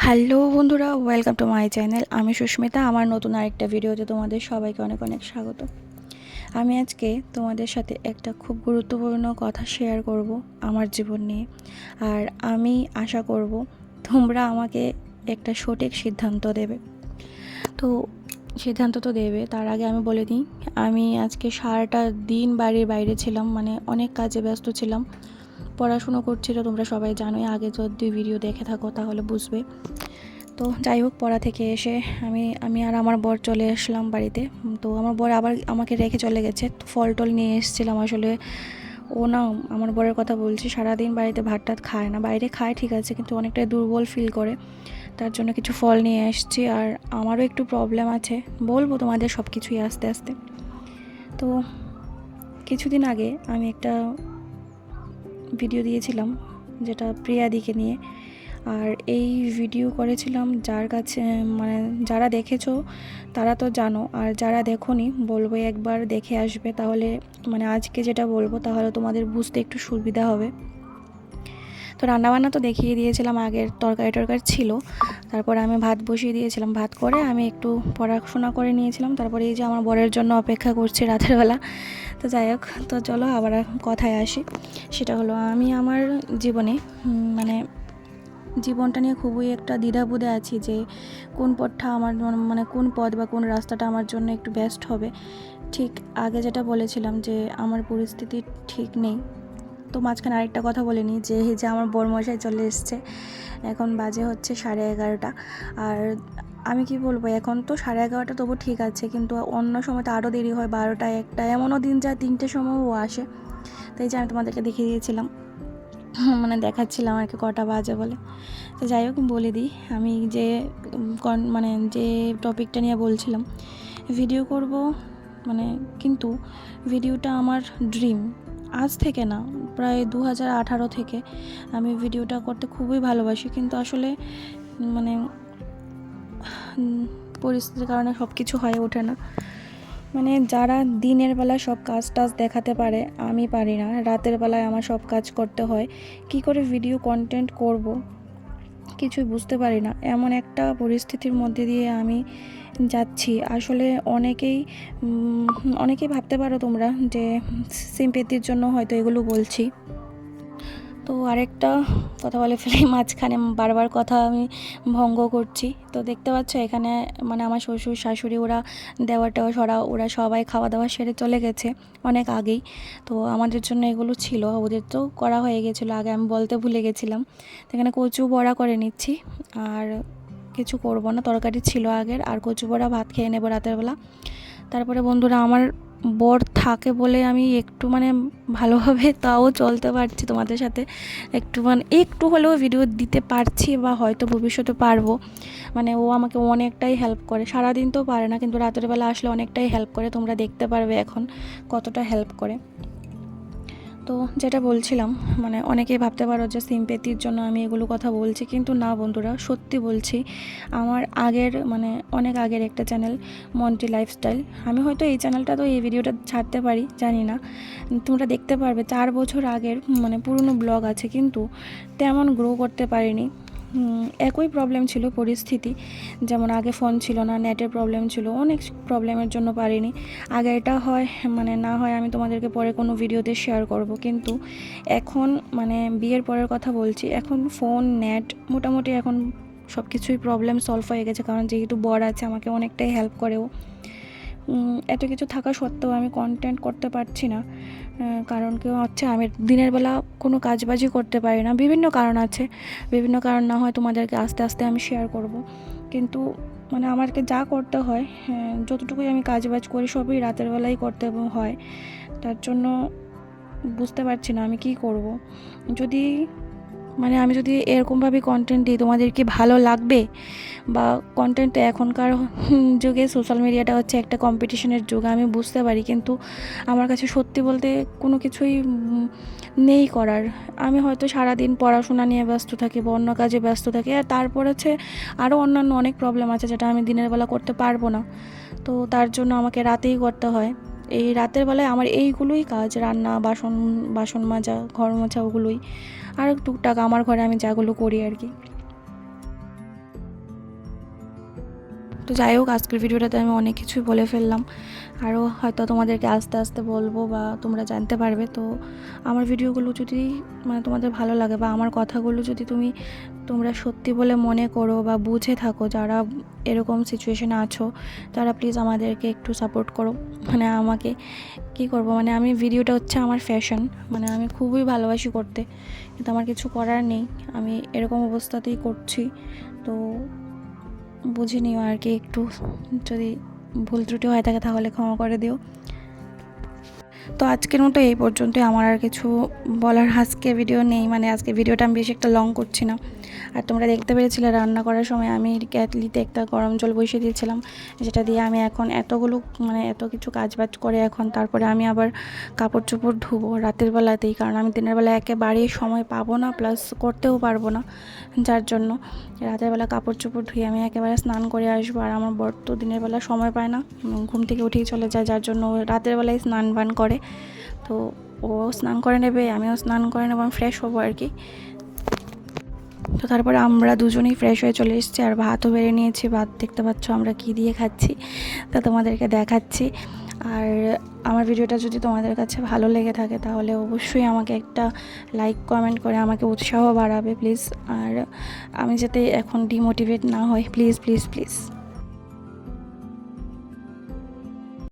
Hello বন্ধুরা, welcome to my channel. আমি সুস্মিতা। আমার নতুন আরেকটা ভিডিওতে তোমাদের সবাইকে অনেক অনেক স্বাগত। আমি আজকে তোমাদের সাথে একটা খুব গুরুত্বপূর্ণ কথা শেয়ার করব আমার জীবন নিয়ে। আর আমি আশা করব তোমরা আমাকে একটা সঠিক সিদ্ধান্ত দেবে। তো সিদ্ধান্ত তো দেবে, তার আগে আমি বলে দিই, আমি আজকে সারাটা দিন বাড়ির বাইরে ছিলাম, মানে অনেক কাজে ব্যস্ত ছিলাম। পড়াশুনো করছিল, তোমরা সবাই জানোই, আগে যদি ভিডিও দেখে থাকো তাহলে বুঝবে। তো যাই হোক, পড়া থেকে এসে আমি আর আমার বর চলে আসলাম বাড়িতে। তো আমার বর আবার আমাকে রেখে চলে গেছে। তো ফল টল নিয়ে এসেছিলাম। আসলে ও না, আমার বরের কথা বলছি, সারাদিন বাড়িতে ভাত টাত খায় না। বাইরে খায় ঠিক আছে, কিন্তু অনেকটাই দুর্বল ফিল করে। তার জন্য কিছু ফল নিয়ে এসেছি। আর আমারও একটু প্রবলেম আছে, বলবো তোমাদের সব কিছুই আস্তে আস্তে। তো কিছুদিন আগে আমি একটা ভিডিও দিয়েছিলাম, যেটা প্রিয়াদিকে নিয়ে। আর এই ভিডিও করেছিলাম যার কাছে, মানে যারা দেখেছো তারা তো জানো, আর যারা দেখোনি বলবো একবার দেখে আসবে, তাহলে মানে আজকে যেটা বলবো তাহলে তোমাদের বুঝতে একটু সুবিধা হবে। তো রান্নাবান্না তো দেখিয়ে দিয়েছিলাম, আগের তরকারি টরকারি ছিল। তারপরে আমি ভাত বসিয়ে দিয়েছিলাম, ভাত করে আমি একটু পড়াশোনা করে নিয়েছিলাম। তারপরে এই যে আমার বরের জন্য অপেক্ষা করছি রাতের বেলা। তো যাই হোক, তো চলো আবার কথায় আসি। সেটা হলো, আমি আমার জীবনে মানে জীবনটা নিয়ে খুবই একটা দ্বিধাবোধে আছি যে কোন পথটা আমার, মানে কোন পথ বা কোন রাস্তাটা আমার জন্য একটু বেস্ট হবে। ঠিক আগে যেটা বলেছিলাম যে আমার পরিস্থিতি ঠিক নেই। তো মাঝখানে আরেকটা কথা বলে নিই, যে এই যে আমার বরমশাই চলে এসছে। এখন বাজে হচ্ছে 11:30। আর আমি কি বলবো, এখন তো 11:30 তবু ঠিক আছে, কিন্তু অন্য সময় তো আরও দেরি হয়, 12টা 1টা, এমনও দিন যায় 3টের সময়ও আসে। তাই যে আমি তোমাদেরকে দেখিয়ে দিয়েছিলাম, মানে দেখাচ্ছিলাম আর কি কটা বাজে বলে। তো যাই হোক, বলে দিই, আমি যে মানে যে টপিকটা নিয়ে বলছিলাম ভিডিও করব, মানে কিন্তু ভিডিওটা আমার ড্রিম। আজ থেকে না, প্রায় 2018 থেকে আমি ভিডিওটা করতে খুবই ভালোবাসি, কিন্তু আসলে মানে পরিস্থিতির কারণে সব কিছু হয়ে ওঠে না। মানে যারা দিনের বেলা সব কাজ টাজ দেখাতে পারে, আমি পারি না। রাতের বেলায় আমার সব কাজ করতে হয়। কি করে ভিডিও কন্টেন্ট করব কিছুই বুঝতে পারি না। এমন একটা পরিস্থিতির মধ্যে দিয়ে আমি যাচ্ছি। আসলে অনেকেই ভাবতে পারো তোমরা যে সিম্পেথির জন্য হয়তো এগুলো বলছি। তো আরেকটা কথা বলে ফেলি মাঝখানে, বারবার কথা আমি ভঙ্গ করছি। তো দেখতে পাচ্ছ এখানে, মানে আমার শ্বশুর শাশুড়ি, ওরা দেওয়ার টেওয়া সরা, ওরা সবাই খাওয়া দাওয়া সেরে চলে গেছে অনেক আগেই। তো আমাদের জন্য এগুলো ছিল, ওদের তো করা হয়ে গেছিলো আগে, আমি বলতে ভুলে গেছিলাম। তো এখানে কচু বড়া করে নিচ্ছি, আর কিছু করব না, তরকারি ছিল আগের, আর কচু বড়া ভাত খেয়ে নেবো রাতের বেলা। তারপরে বন্ধুরা, আমার বর থাকে বলে আমি একটু মানে ভালোভাবে তাও চলতে পারছি তোমাদের সাথে, একটু মানে একটু হলেও ভিডিও দিতে পারছি, বা হয়তো ভবিষ্যতে পারবো। মানে ও আমাকে অনেকটাই হেল্প করে, সারাদিন তো পারে না, কিন্তু রাতের বেলা আসলে অনেকটাই হেল্প করে। তোমরা দেখতে পারবে এখন কতটা হেল্প করে। তো যেটা বলছিলাম, মানে অনেকেই ভাবতে পারো যে সিম্পেথির জন্য আমি এগুলো কথা বলছি, কিন্তু না বন্ধুরা, সত্যি বলছি। আমার আগের, মানে অনেক আগের একটা চ্যানেল, মন্টি লাইফস্টাইল, আমি হয়তো এই চ্যানেলটা তো এই ভিডিওটা ছাড়তে পারি জানি না, তোমরা দেখতে পারবে 4 বছর আগের মানে পুরনো ব্লগ আছে, কিন্তু তেমন গ্রো করতে পারিনি। একই প্রবলেম ছিল, পরিস্থিতি। যেমন আগে ফোন ছিল না, নেটের প্রবলেম ছিল, অনেক প্রবলেমের জন্য পারিনি। আগে এটা হয়, মানে না হয় আমি তোমাদেরকে পরে কোনো ভিডিওতে শেয়ার করব, কিন্তু এখন মানে বিয়ের পরের কথা বলছি, এখন ফোন নেট মোটামুটি এখন সব কিছুই প্রবলেম সলভ হয়ে গেছে, কারণ যেহেতু বর আছে আমাকে অনেকটাই হেল্প করেও। এত কিছু থাকা সত্ত্বেও আমি কন্টেন্ট করতে পারছি না, কারণ কেউ হচ্ছে আমি দিনের বেলা কোনো কাজবাজি করতে পারি না। বিভিন্ন কারণ আছে, বিভিন্ন কারণ না হয় তোমাদেরকে আস্তে আস্তে আমি শেয়ার করব, কিন্তু মানে আমাকে যা করতে হয়, যতটুকুই আমি কাজবাজ করি সবই রাতের বেলাই করতে হয়। তার জন্য বুঝতে পারছি না আমি কি করব। যদি মানে আমি যদি এরকমভাবে কন্টেন্ট দিই, তোমাদের কি ভালো লাগবে? বা কন্টেন্ট এখনকার যুগে সোশ্যাল মিডিয়াটা হচ্ছে একটা কম্পিটিশনের যুগ, আমি বুঝতে পারি, কিন্তু আমার কাছে সত্যি বলতে কোনো কিছুই নেই করার। আমি হয়তো সারাদিন পড়াশোনা নিয়ে ব্যস্ত থাকি বা অন্য কাজে ব্যস্ত থাকি, আর তারপর আছে আরও অন্যান্য অনেক প্রবলেম আছে যেটা আমি দিনের বেলা করতে পারবো না। তো তার জন্য আমাকে রাতেই করতে হয়। এই রাতের বেলায় আমার এইগুলোই কাজ, রান্না, বাসন মাজা, ঘর মোছা, ওগুলোই। আর টুকটাক আমার ঘরে আমি যাগুলো করি আর কি। তো যাই হোক, আজকের ভিডিওটাতে আমি অনেক কিছুই বলে ফেললাম, আরও হয়তো তোমাদেরকে আস্তে আস্তে বলবো বা তোমরা জানতে পারবে। তো আমার ভিডিওগুলো যদি মানে তোমাদের ভালো লাগে বা আমার কথাগুলো যদি তোমরা সত্যি বলে মনে করো বা বুঝে থাকো, যারা এরকম সিচুয়েশনে আছো, তারা প্লিজ আমাদেরকে একটু সাপোর্ট করো। মানে আমাকে কি করব, মানে আমি ভিডিওটা হচ্ছে আমার ফ্যাশন, মানে আমি খুবই ভালোবাসি করতে, কিন্তু আমার কিছু করার নেই, আমি এরকম অবস্থাতেই করছি। তো বুঝে নিও আর কি, একটু যদি ভুল ত্রুটি হয়ে থাকে তাহলে ক্ষমা করে দিও। তো আজকের মতো এই পর্যন্তই, আমার আর কিছু বলার আজকে ভিডিও নেই। মানে আজকে ভিডিওটা আমি বেশি একটা লং করছি না। আর তোমরা দেখতে পেরেছিলে রান্না করার সময় আমি কেটলিতে একটা গরম জল বসিয়ে দিয়েছিলাম, যেটা দিয়ে আমি এখন এত কিছু কাজবাজ করে এখন তারপরে আমি আবার কাপড় চোপড় ধুবো রাতের বেলাতেই, কারণ আমি দিনের বেলা একেবারেই সময় পাবো না, প্লাস করতেও পারবো না, যার জন্য রাতের বেলা কাপড় চোপড় ধুয়ে আমি একেবারে স্নান করে আসবো। আর আমার বর তো দিনের বেলা সময় পায় না, ঘুম থেকে উঠেই চলে যায়, যার জন্য রাতের বেলায় স্নান বান করে। তো ও স্নান করে নেবে, আমিও স্নান করে নেবো, আমি ফ্রেশ হবো আর কি। তো তারপরে আমরা দুজনেই ফ্রেশ হয়ে চলে এসেছি, আর ভাতও বেড়ে নিয়েছি। ভাত দেখতে পাচ্ছ আমরা কী দিয়ে খাচ্ছি, তা তোমাদেরকে দেখাচ্ছি। আর আমার ভিডিওটা যদি তোমাদের কাছে ভালো লেগে থাকে তাহলে অবশ্যই আমাকে একটা লাইক কমেন্ট করে আমাকে উৎসাহ বাড়াবে প্লিজ। আর আমি যাতে এখন ডিমোটিভেট না হই, প্লিজ প্লিজ প্লিজ।